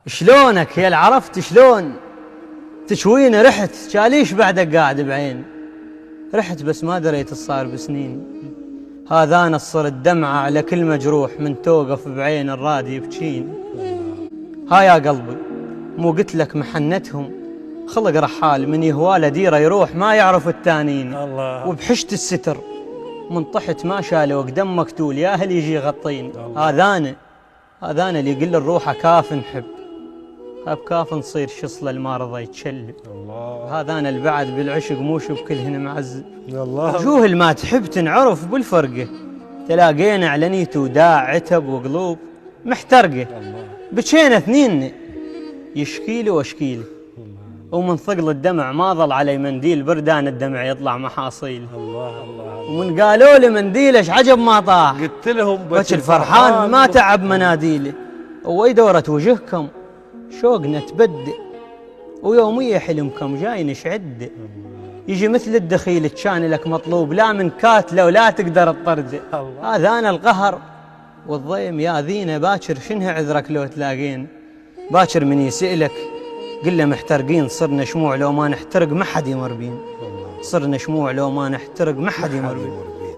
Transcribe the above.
شلونك يا عرفت شلون تشويني؟ رحت شاليش بعدك قاعد بعين. رحت بس ما دريت الصار بسنين. هذا انا صرت دمعة على كل مجروح من توقف بعين الراد يبكين. ها يا قلبي مو قلت لك محنتهم خلق رحال من يهواله ديره يروح ما يعرف التانين. وبحشت الستر من طحت ما شاله وقدم مقتول يا هل يجي يغطين. هذا انا اللي يقول الروحه كاف نحب بكاف نصير شصله المارضه يتشلب. هذا انا البعد بالعشق مو بكلهن معذب. وجوه اللي ما تحب تنعرف بالفرقه تلاقينا على نيته وداع عتب وقلوب محترقه. بكينا اثنين يشكيلي واشكيلي ومن ثقل الدمع ما ظل علي منديل بردان الدمع يطلع محاصيل. ومن قالوا لي منديلش عجب ما طاح قلت لهم بس الفرحان ما تعب مناديله. وي دورة وجهكم شوقنا تبدئ ويومية حلمكم جاي نشعد. يجي مثل الدخيل كان لك مطلوب لا من كاتله ولا تقدر تطرده. هذا انا القهر والضيم يا ذينا باكر شنها عذرك لو تلاقين. باكر من يسألك قل له محترقين صرنا شموع لو ما نحترق ما حد يمر بين. صرنا شموع لو ما نحترق ما حد يمر بين.